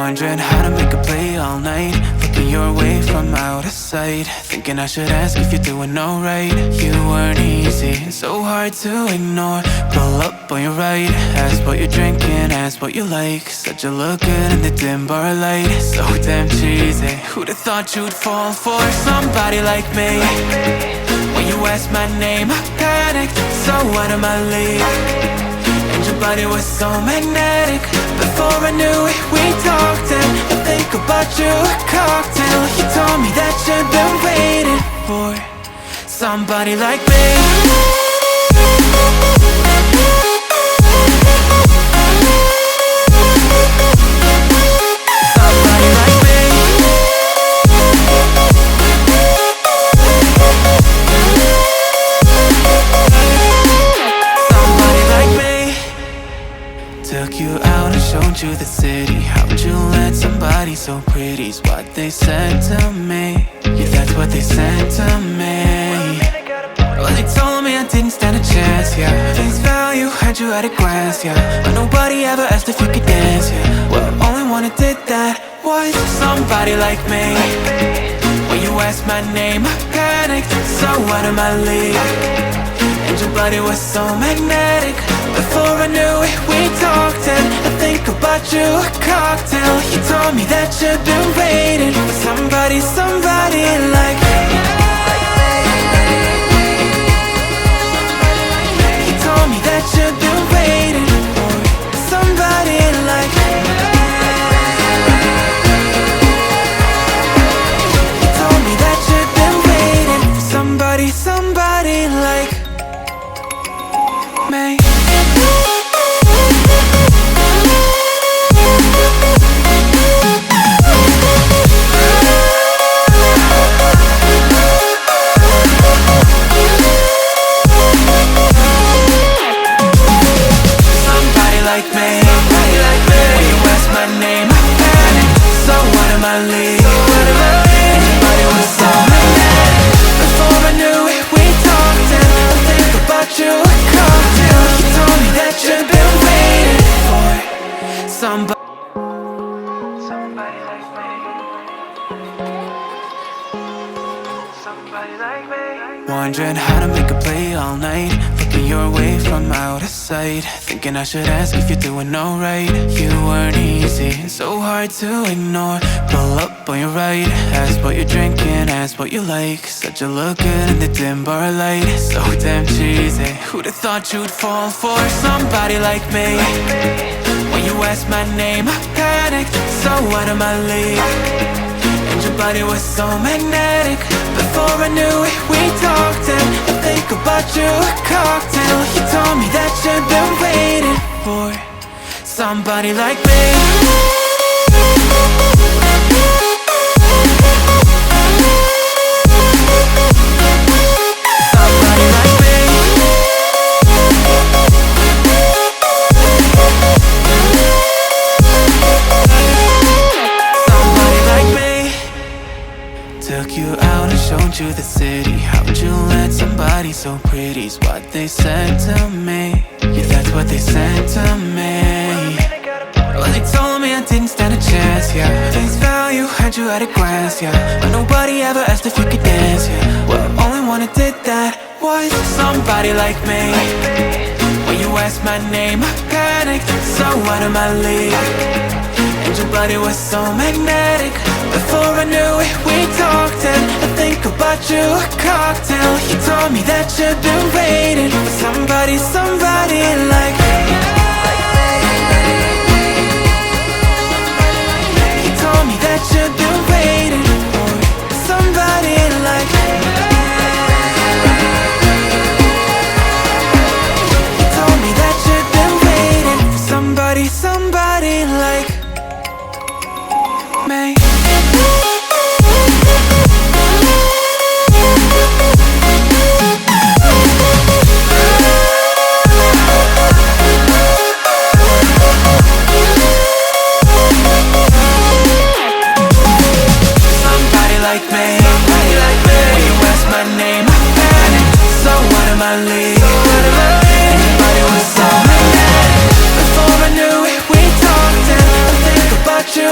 Wondering how to make a play all night, looking your way from out of sight, thinking I should ask if you're doing alright. You weren't easy, so hard to ignore. Pull up on your right, ask what you're drinking, ask what you like. Said you look good in the dim bar light, so damn cheesy. Who'd have thought you'd fall for somebody like me? When you asked my name, I panicked, so out of my league. And your body was so magnetic. Before I knew it, we talked, and I think about you a cocktail. You told me that you've been waiting for somebody like me. Took you out and showed you the city. How'd you let somebody so pretty's what they said to me? Yeah, that's what they said to me. Well, they told me I didn't stand a chance, yeah. Face value, had you at a glance, yeah. But nobody ever asked if you could dance, yeah. Well, only one who did that was somebody like me. When you asked my name, I panicked, so out of my league. And your body was so magnetic. Before I knew it, we talked, and I think about you a cocktail. You told me that you've been waiting for somebody like me. You told me that you've been waiting for somebody like me. You told me that you've been waiting for somebody like me. Wondering how to make a play all night, looking your way from out of sight, thinking I should ask if you're doing alright. You weren't easy, so hard to ignore. Pull up on your right, ask what you're drinking, ask what you like. Said you look good in the dim bar light, so damn cheesy. Who'd have thought you'd fall for somebody like me? When you asked my name, I panicked, so out of my league. And your body was so magnetic. Before I knew it, we talked, and I think about you a cocktail. You told me that you've been waiting for somebody like me. Somebody like me. Somebody like me. Took you out and showed you the city. How'd you let somebody so pretty's what they said to me? Yeah, that's what they said to me. Well, they told me I didn't stand a chance, yeah. Face value, had you at a glance, yeah. But nobody ever asked if you could dance, yeah. Well, only one who did that was somebody like me. When you asked my name, I panicked, so out of my league. And your body was so magnetic. Before I knew it, we talked, and I think about you a cocktail. You told me that you've been waiting for somebody like me. You told me that you've been waiting for somebody like me. You told me that you've been waiting for somebody like me. You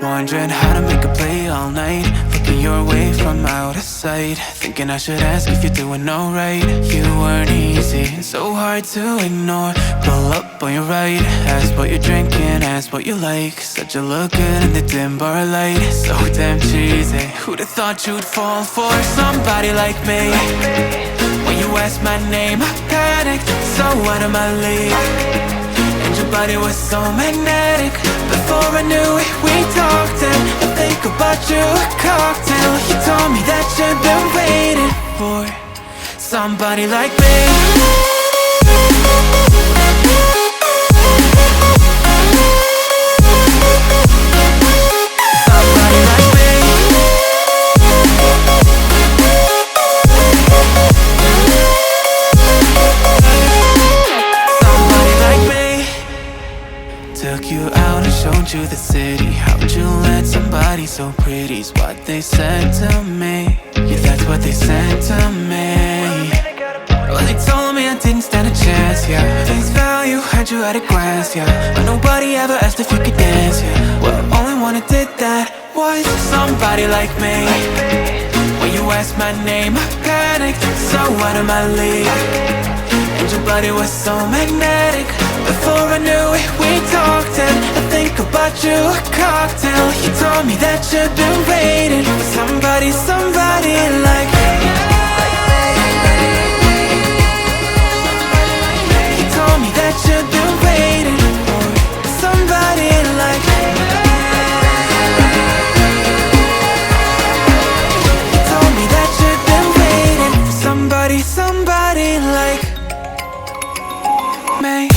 Wondering how to make a play all night, looking your way from out of sight, thinking I should ask if you're doing alright. You weren't easy, so hard to ignore. Pull up on your right, ask what you're drinking, ask what you like. Said you look good in the dim bar light, so damn cheesy. Who'd have thought you'd fall for somebody like me? When you asked my name, I panicked, so out of my league. And your body was so magnetic. Before I knew it, we talked, and I think about you a cocktail. You told me that you've been waiting for somebody like me. Somebody like me. Somebody like me. Took you out and showed you the city. How'd you let somebody so pretty's what they said to me? Yeah, that's what they said to me. Well, they told me I didn't stand a chance, yeah. Face value, had you at a glance, yeah. But nobody ever asked if you could dance, yeah. Well, only one who did that was somebody like me. When you asked my name, I panicked, so out of my league. And your body was so magnetic. Before I knew it, we talked, and I think about you a cocktail. You told me that you've been waiting for somebody, somebody like me. You told me that you've been waiting for somebody like me. You told me that you've been waiting for somebody, somebody like me.